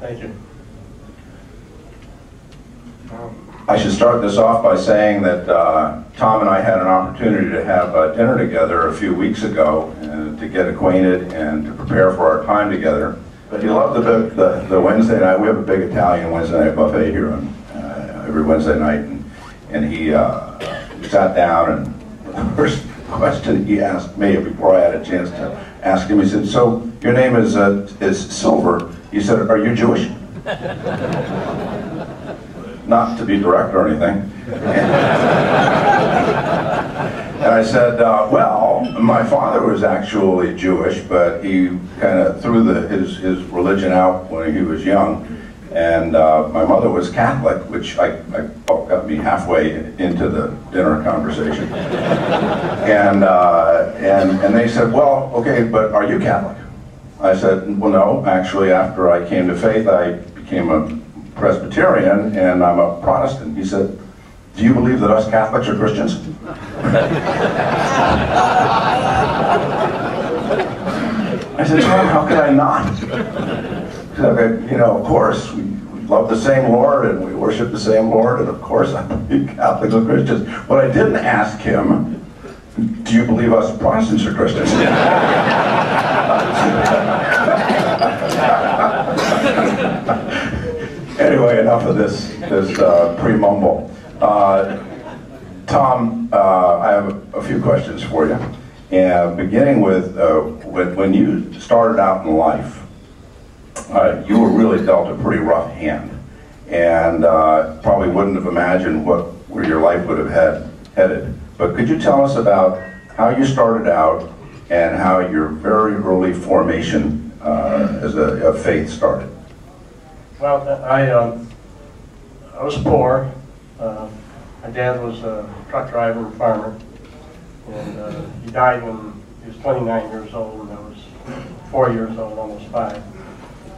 Thank you. I should start this off by saying that Tom and I had an opportunity to have dinner together a few weeks ago to get acquainted and to prepare for our time together. But he loved the Wednesday night. We have a big Italian Wednesday night buffet here on every Wednesday night, and he sat down, and the first question he asked me before I had a chance to ask him, he said, "So your name is Silver?" He said, "Are you Jewish?" Not to be direct or anything. And I said, well, my father was actually Jewish, but he kind of threw his religion out when he was young. And my mother was Catholic, which got me halfway into the dinner conversation. And they said, well, okay, but are you Catholic? I said, well, no, actually, after I came to faith, I became a Presbyterian, and I'm a Protestant. He said, do you believe that us Catholics are Christians? I said, Tom, how could I not? He said, you know, of course, we love the same Lord, and we worship the same Lord, and of course I believe Catholics are Christians. But I didn't ask him, do you believe us Protestants are Christians? Anyway, enough of this pre-mumble. Tom, I have a few questions for you. And beginning with when you started out in life, you were really dealt a pretty rough hand, and probably wouldn't have imagined where your life would have headed. But could you tell us about how you started out and how your very early formation as a faith started? Well, I was poor. My dad was a truck driver and farmer, and he died when he was 29 years old, and I was 4 years old, almost 5.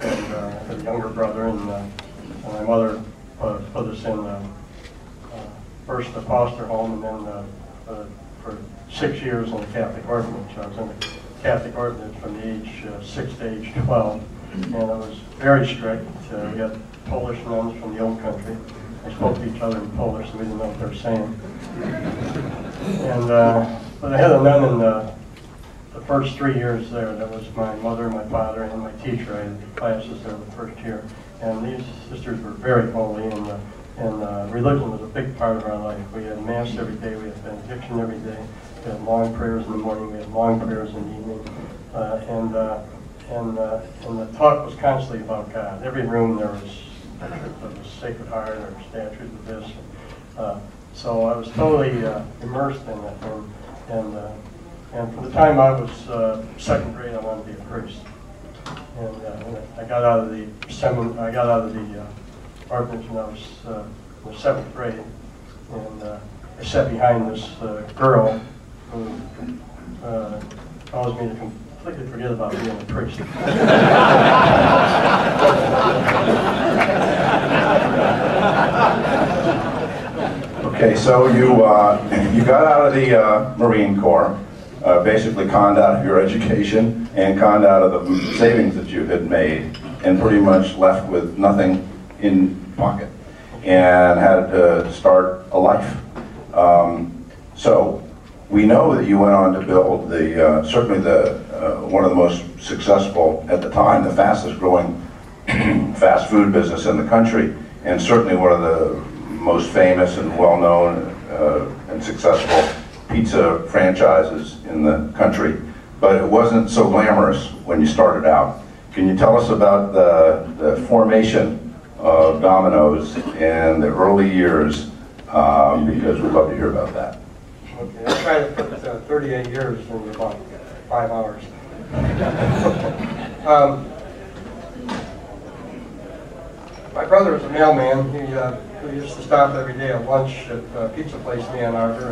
And I had a younger brother, and my mother put us in first the foster home, and then for 6 years in the Catholic orphanage. I was in the Catholic orphanage from the age 6 to age 12. And it was very strict. We had Polish nuns from the old country. They spoke to each other in Polish, so we didn't know what they were saying. And but I had a nun in the first 3 years there. That was my mother, my father, and my teacher. I had classes there the first year. And these sisters were very holy, and religion was a big part of our life. We had Mass every day. We had benediction every day. We had long prayers in the morning. We had long prayers in the evening. And the talk was constantly about God. Every room there was pictures of the Sacred Heart or statues of this. So I was totally immersed in it. And from the time I was second grade, I wanted to be a priest. And I got out of the orphanage when I was in the 7th grade, and I sat behind this girl who caused me to completely forget about being a priest. Okay, so you got out of the Marine Corps, basically conned out of your education and conned out of the savings that you had made, and pretty much left with nothing in pocket, and had to start a life. So we know that you went on to build certainly one of the most successful at the time, the fastest growing fast food business in the country, and certainly one of the most famous and well-known and successful pizza franchises in the country. But it wasn't so glamorous when you started out. Can you tell us about the formation of Domino's and the early years, because we'd love to hear about that. Okay, I tried to put 38 years in about 5 hours. My brother was a mailman. He used to stop every day at lunch at a pizza place in Ann Arbor,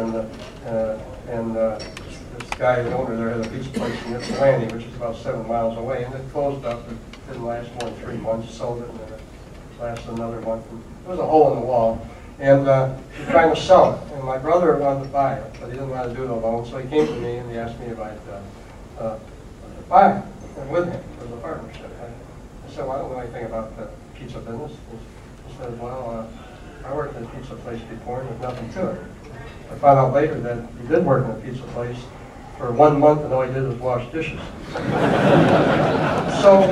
and this guy, the owner there, had a pizza place in Ypsilanti, which is about 7 miles away, and it closed up. It didn't last more than 3 months. Sold it, and then it lasted another month. And there was a hole in the wall, and he was trying to sell it. And my brother wanted to buy it, but he didn't want to do it alone, so he came to me and he asked me if I'd buy it with him. It was a partnership. I said, well, I don't know anything about the pizza business. He said, well, I worked at a pizza place before and there's nothing to it. I found out later that he did work in a pizza place for 1 month and all he did was wash dishes. So,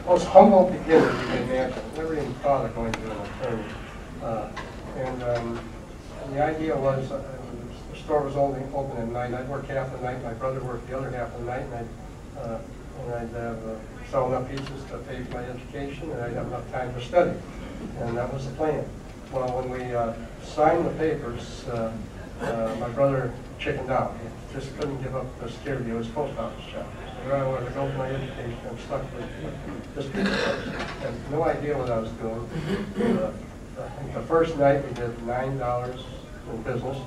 most humble beginner you can imagine. Never even thought of going to an attorney. And the idea was, the store was only open at night. I'd work half the night, my brother worked the other half of the night, and I'd have sell enough pizzas to pay for my education, and I'd have enough time to study. And that was the plan. Well, when we signed the papers, my brother chickened out. He just couldn't give up the security of his post office job. So I wanted to go for my education. I'm stuck with this pizza place. I had no idea what I was doing. I think the first night we did $9 in business.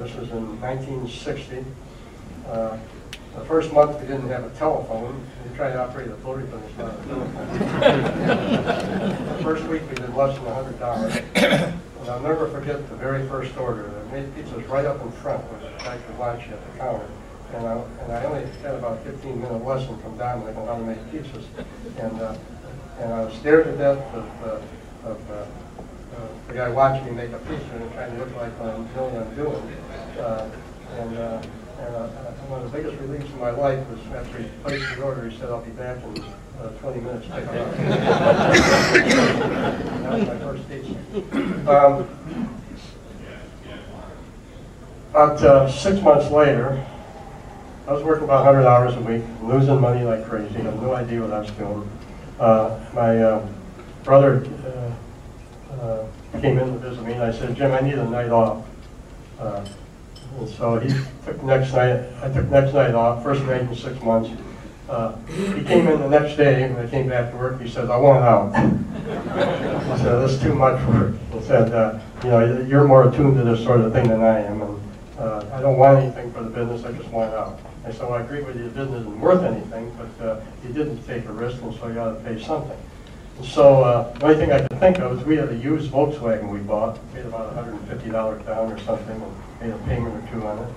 This was in 1960. The first month we didn't have a telephone. We tried to operate a floaty, but it's not a telephone. The first week we did less than $100. And I'll never forget the very first order. They made pizzas right up in front where the guy could watch you at the counter. And I only had about a 15-minute lesson from Dominic on how to make pizzas. And I was scared to death of the guy watching me make a pizza and trying to look like I know what I'm doing. One of the biggest reliefs in my life was after he placed the order, he said, I'll be back in 20 minutes to pick it up. That was my first pizza. About 6 months later, I was working about 100 hours a week, losing money like crazy. I had no idea what I was doing. My brother came in to visit me, and I said, Jim, I need a night off. And so he took next night. I took next night off, first night in 6 months. He came in the next day, when I came back to work, he said, I want out. I said, that's too much work. He said, you know, you're more attuned to this sort of thing than I am, and I don't want anything for the business, I just want out. I said, well, I agree with you, the business isn't worth anything, but you didn't take a risk, and so you got to pay something. And so the only thing I could think of is we had a used Volkswagen we bought, paid about $150 down or something, and made a payment or two on it.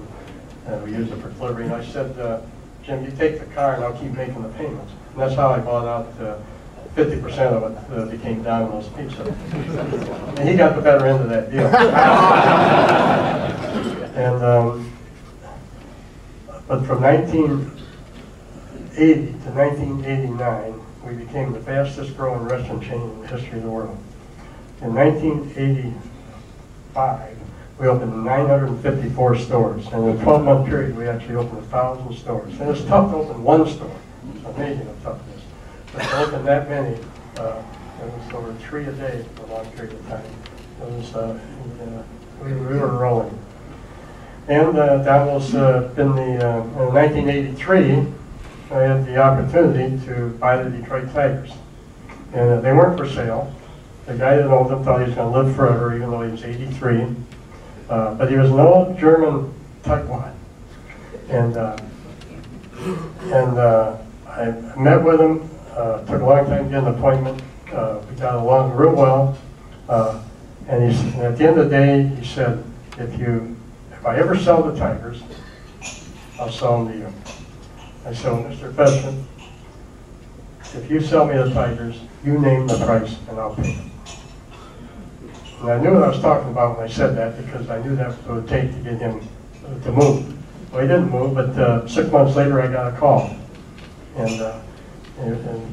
And we used it for delivery. And I said, Jim, you take the car and I'll keep making the payments. And that's how I bought out 50% of it became Domino's Pizza. And he got the better end of that deal. And but from 1980 to 1989, we became the fastest growing restaurant chain in the history of the world. In 1985, we opened 954 stores. And in a 12-month period, we actually opened 1,000 stores. And it's tough to open one store. It's amazing how tough it is. But to open that many, it was over 3 a day for a long period of time. It was, we were rolling. And that was in 1983, I had the opportunity to buy the Detroit Tigers. And they weren't for sale. The guy that owned them thought he was going to live forever, even though he was 83. But he was an old German tightwad. And I met with him, took a long time to get an appointment. We got along real well. And at the end of the day, he said, if I ever sell the Tigers, I'll sell them to you. I said, well, Mr. Fessman, if you sell me the Tigers, you name the price and I'll pay it. And I knew what I was talking about when I said that, because I knew that's what it would take to get him to move. Well, he didn't move, but 6 months later I got a call. And he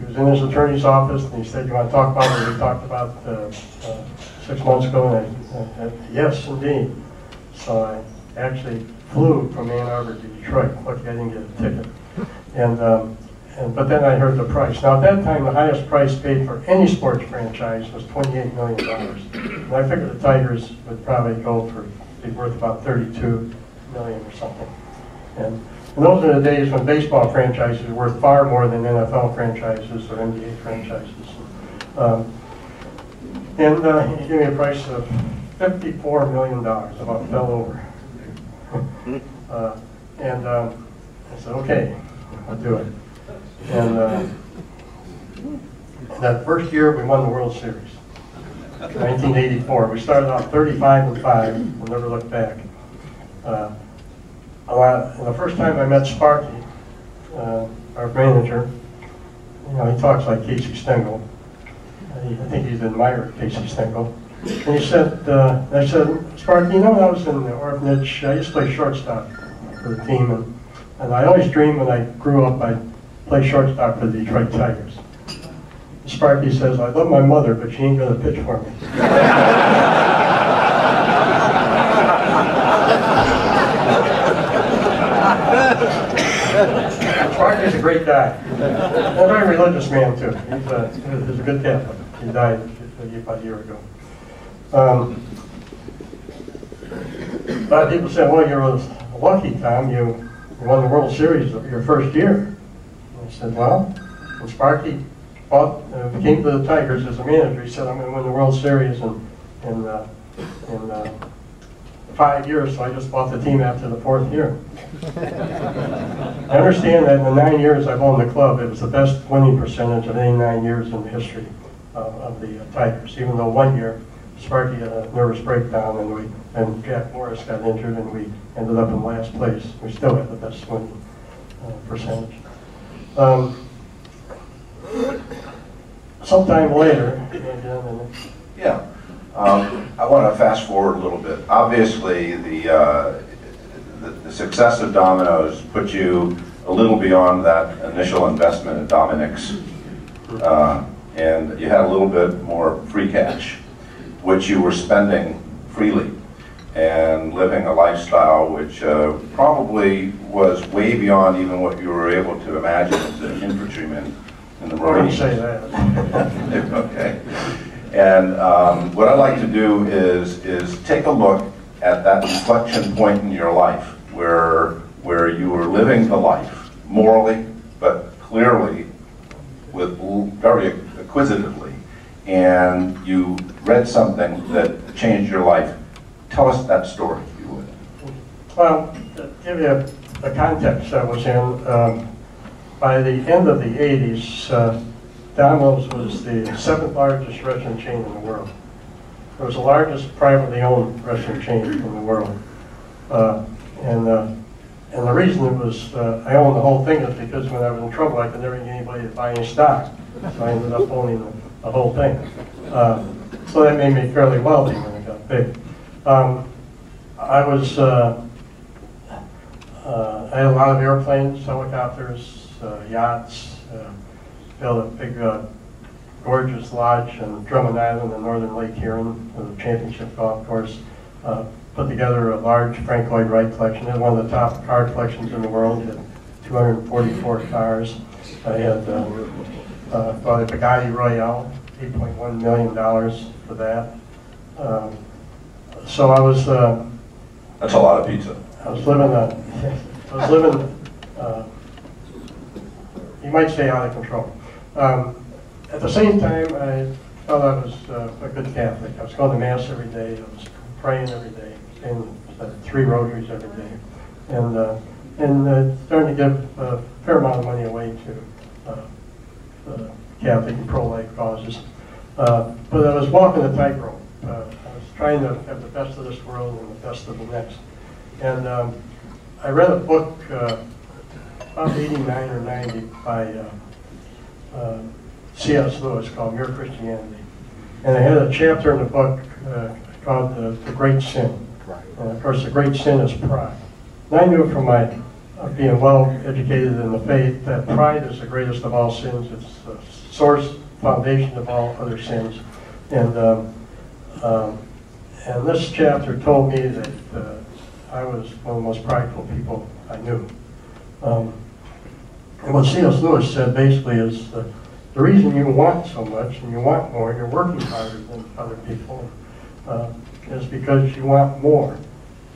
was in his attorney's office, and he said, you want to talk about what we talked about 6 months ago? And I said, yes, indeed. So I actually flew from Ann Arbor to Detroit. Lucky I didn't get a ticket. But then I heard the price. Now at that time, the highest price paid for any sports franchise was $28 million. And I figured the Tigers would probably be worth about $32 million or something. And those are the days when baseball franchises were worth far more than NFL franchises or NBA franchises. And he gave me a price of $54 million, about fell over. And I said, okay, I'll do it. And that first year, we won the World Series, 1984. We started off 35-5. We'll never look back. And the first time I met Sparky, our manager, you know, he talks like Casey Stengel. I think he's an admirer of Casey Stengel. And he said, I said, Sparky, you know, when I was in the orphanage, I used to play shortstop for the team, and I always dreamed when I grew up I'd play shortstop for the Detroit Tigers. Sparky says, I love my mother, but she ain't gonna pitch for me. Sparky's a great guy. A very religious man, too. He's a good Catholic. He died about a year ago. A lot of people say, well, you're lucky, Tom. You won the World Series your first year. And I said, well, when Sparky came to the Tigers as a manager, he said, I'm going to win the World Series in 5 years, so I just bought the team after the 4th year. I understand that in the 9 years I've owned the club, it was the best winning percentage of any 9 years in the history of the Tigers, even though 1 year Sparky had a nervous breakdown and Jack Morris got injured and we ended up in last place. We still had the best winning percentage. Sometime later, yeah. I want to fast forward a little bit. Obviously, the success of Domino's put you a little beyond that initial investment in Dominic's, and you had a little bit more free cash, which you were spending freely and living a lifestyle which probably was way beyond even what you were able to imagine as an infantryman in the Marines. I wouldn't say that. Okay. And what I'd like to do is take a look at that inflection point in your life where you were living the life morally, but clearly, very acquisitively, and you read something that changed your life. Tell us that story, if you would. Well, to give you the context I was in, by the end of the 80s, Domino's was the 7th largest restaurant chain in the world. It was the largest privately owned restaurant chain in the world. And the reason it was, I owned the whole thing is because when I was in trouble, I could never get anybody to buy any stock. So I ended up owning the whole thing. So that made me fairly wealthy when it got big. I had a lot of airplanes, helicopters, yachts, built a big, gorgeous lodge in Drummond Island in northern Lake Huron, with a championship golf course. Put together a large Frank Lloyd Wright collection. It had one of the top car collections in the world. It had 244 cars. I had bought a Bugatti Royale, $8.1 million for that. So I was. That's a lot of pizza. I was living. You might say out of control. At the same time, I felt I was a good Catholic. I was going to Mass every day. I was praying every day, saying 3 rosaries every day, and starting to give a fair amount of money away to Catholic and pro-life causes. But I was walking the tightrope. I was trying to have the best of this world and the best of the next. And I read a book about 89 or 90 by C.S. Lewis called Mere Christianity. And I had a chapter in the book called The Great Sin. And of course, the great sin is pride. And I knew from my being well educated in the faith that pride is the greatest of all sins. It's the source, foundation of all other sins. And this chapter told me that I was one of the most prideful people I knew. And what C.S. Lewis said basically is the reason you want so much and you want more, you're working harder than other people, is because you want more.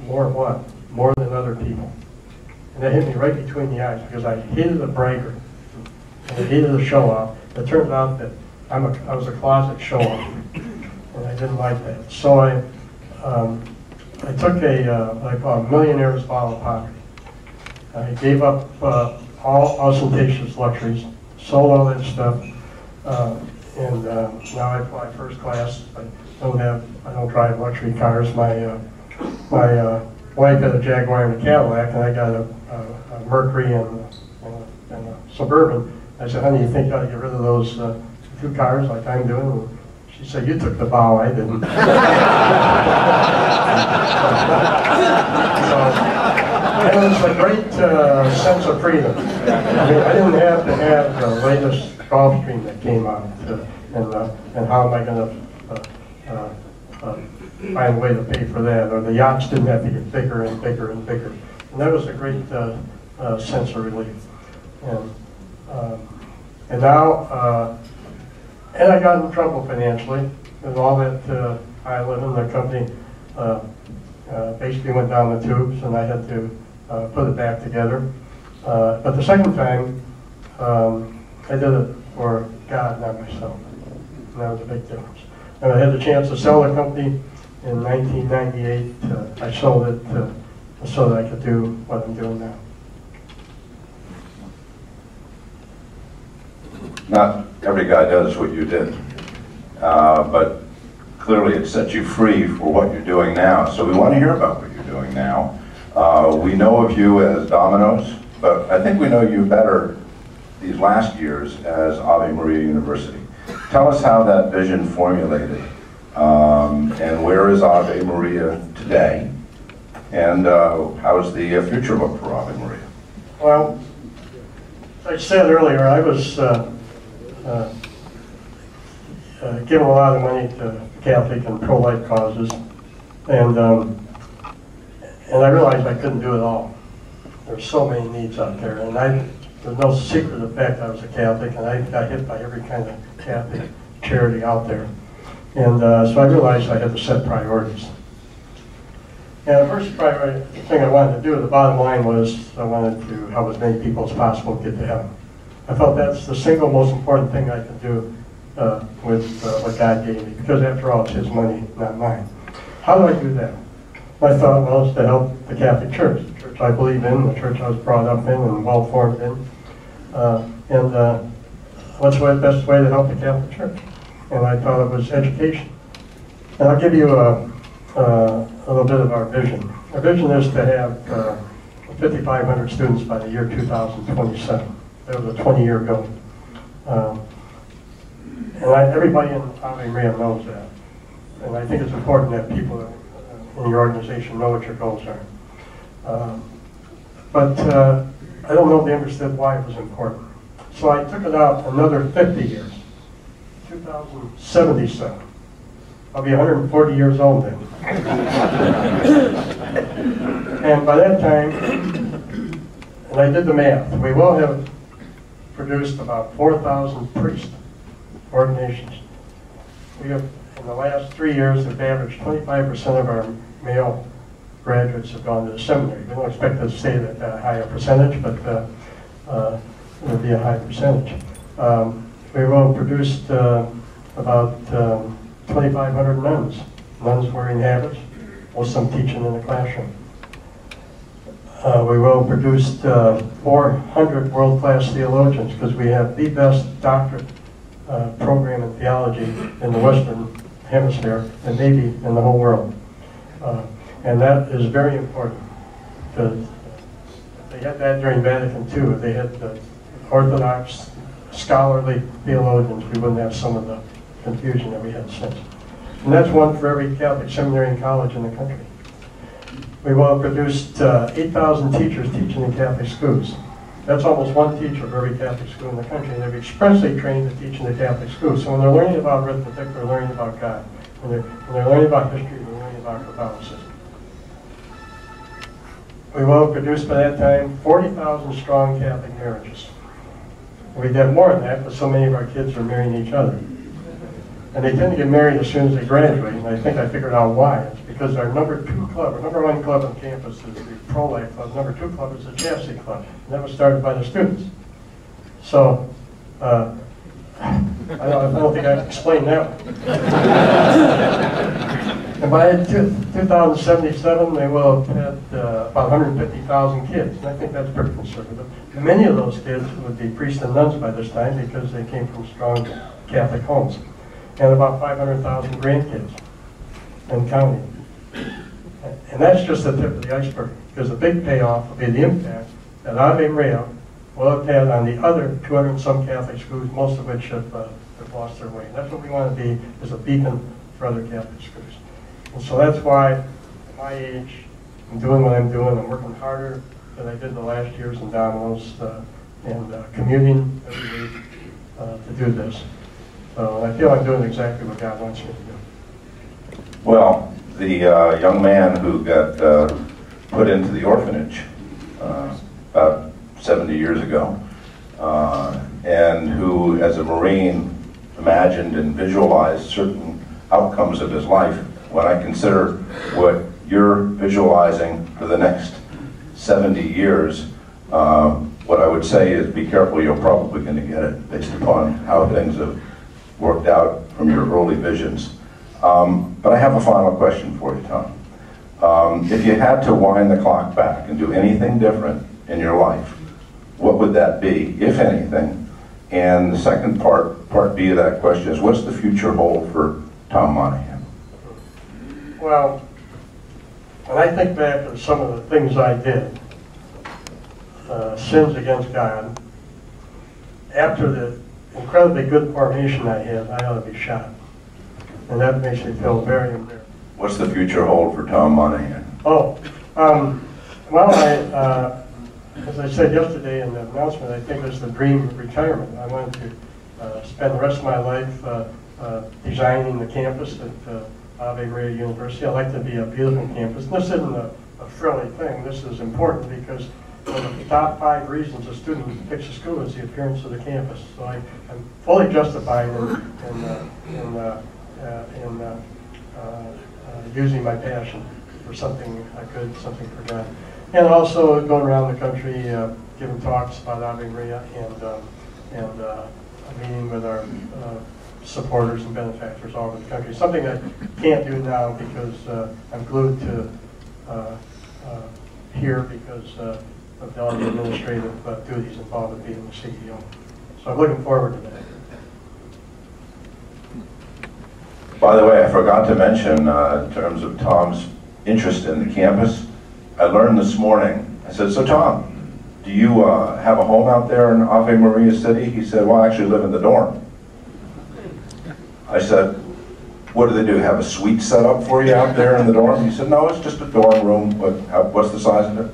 More what? More than other people. And that hit me right between the eyes because I hated a bragger and I hated a show-off. It turns out that I was a closet show-off and I didn't like that. So I took what I call a millionaire's vow of poverty. I gave up all ostentatious luxuries, sold all that stuff, and now I fly first class. I don't drive luxury cars. My wife had a Jaguar and a Cadillac, and I got a Mercury and and a Suburban. I said, honey, you think you ought to get rid of those 2 cars like I'm doing? And she said, you took the bow, I didn't. So, and it was a great sense of freedom. I mean, I didn't have to have the latest Gulfstream that came out, and how am I going to find a way to pay for that, or the yachts didn't have to get bigger and bigger and bigger. And that was a great sense of relief. And now, and I got in trouble financially, with all that high living. The company basically went down the tubes, and I had to put it back together. But the second time, I did it for God, not myself. And that was a big difference. And I had the chance to sell the company in 1998. I sold it so that I could do what I'm doing now. Not every guy does what you did, but clearly it sets you free for what you're doing now. So we want to hear about what you're doing now. We know of you as Domino's, but I think we know you better these last years as Ave Maria University. Tell us how that vision formulated, and where is Ave Maria today, and how does the future look for Ave Maria? Well, as I said earlier, I was given a lot of money to Catholic and pro-life causes, and I realized I couldn't do it all. There's so many needs out there, and there's no secret of the fact I was a Catholic, and I got hit by every kind of Catholic charity out there. And so I realized I had to set priorities. And the first priority thing I wanted to do, the bottom line was, I wanted to help as many people as possible get to heaven. I felt that's the single most important thing I could do with what God gave me, because after all, it's His money, not mine. How do I do that? I thought, well, it's to help the Catholic Church, the church I believe in, the church I was brought up in and well-formed in. What's the best way to help the Catholic Church? And I thought it was education. And I'll give you a little bit of our vision. Our vision is to have 5,500 students by the year 2027. That was a 20-year goal. And everybody in Ave Maria knows that. And I think it's important that people in your organization know what your goals are. But I don't know if they understood why it was important. So I took it out another 50 years, 2077. I'll be 140 years old then. And by that time, and I did the math, we will have produced about 4,000 priests, ordinations. We have, in the last 3 years, have averaged 25% of our male graduates have gone to the seminary. We don't expect to stay at that high a percentage, but it'll be a high percentage. We will produce about 2,500 nuns. Nuns wearing habits, most of them teaching in the classroom. We will produce 400 world-class theologians, because we have the best doctorate program in theology in the Western Hemisphere, and maybe in the whole world. And that is very important, because they had that during Vatican II. If they had the Orthodox, scholarly theologians, we wouldn't have some of the confusion that we had since. And that's one for every Catholic seminary and college in the country. We will have produced 8,000 teachers teaching in Catholic schools. That's almost one teacher of every Catholic school in the country. And they're expressly trained to teach in the Catholic schools. So when they're learning about arithmetic, they're learning about God. When they're learning about history, they're learning about Catholicism. We will have produced by that time 40,000 strong Catholic marriages. We'd have more than that, but so many of our kids are marrying each other. And they tend to get married as soon as they graduate, and I think I figured out why. It's because our number 2 club, our number 1 club on campus is the pro-life club. Number 2 club is the chastity club, and that was started by the students. So, I don't think I can explain that one. And by 2077, they will have had about 150,000 kids, and I think that's pretty conservative. Many of those kids would be priests and nuns by this time, because they came from strong Catholic homes. And about 500,000 grandkids and counting. And that's just the tip of the iceberg, because the big payoff will be the impact that Ave Maria we looked at on the other 200 and some Catholic schools, most of which have lost their way. And that's what we want to be, is a beacon for other Catholic schools. And so that's why, at my age, I'm doing what I'm doing. I'm working harder than I did the last years in Domino's, and commuting every week to do this. So I feel I'm doing exactly what God wants me to do. Well, the young man who got put into the orphanage about 70 years ago, and who, as a Marine, imagined and visualized certain outcomes of his life, when I consider what you're visualizing for the next 70 years, what I would say is be careful, you're probably going to get it based upon how things have worked out from your early visions. But I have a final question for you, Tom. If you had to wind the clock back and do anything different in your life, what would that be, if anything? And the second part B of that question is, what's the future hold for Tom Monaghan? Well, when I think back to some of the things I did, sins against God, after the incredibly good formation I had, I ought to be shot. And that makes me feel very embarrassed. What's the future hold for Tom Monaghan? Oh, well, as I said yesterday in the announcement, I think it's the dream of retirement. I wanted to spend the rest of my life designing the campus at Ave Maria University. I'd like to be a beautiful campus. And this isn't a frilly thing. This is important because one of the top 5 reasons a student picks a school is the appearance of the campus. So I'm fully justified in using my passion for something good, something for God. And also going around the country giving talks about Ave Maria and meeting with our supporters and benefactors all over the country. Something I can't do now because I'm glued to here because of all the administrative duties involved with being the CEO. So I'm looking forward to that. By the way, I forgot to mention, in terms of Tom's interest in the campus, I learned this morning, I said, so Tom, do you have a home out there in Ave Maria City? He said, well, I actually live in the dorm. I said, what do they do, have a suite set up for you out there in the dorm? He said, no, it's just a dorm room, but what's the size of it?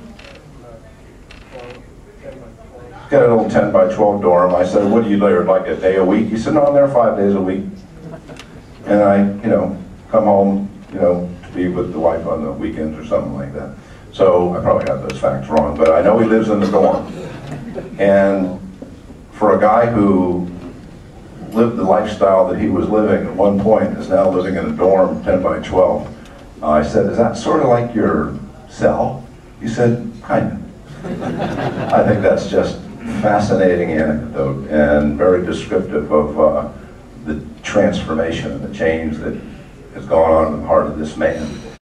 Got a little 10 by 12 dorm. I said, what do you there, like a day a week? He said, no, I'm there 5 days a week. And I, come home, to be with the wife on the weekends or something like that. So I probably got those facts wrong, but I know he lives in the dorm. And for a guy who lived the lifestyle that he was living at one point, is now living in a dorm 10 by 12, I said, is that sort of like your cell? He said, kind of. I think that's just fascinating anecdote and very descriptive of the transformation and the change that has gone on in the heart of this man.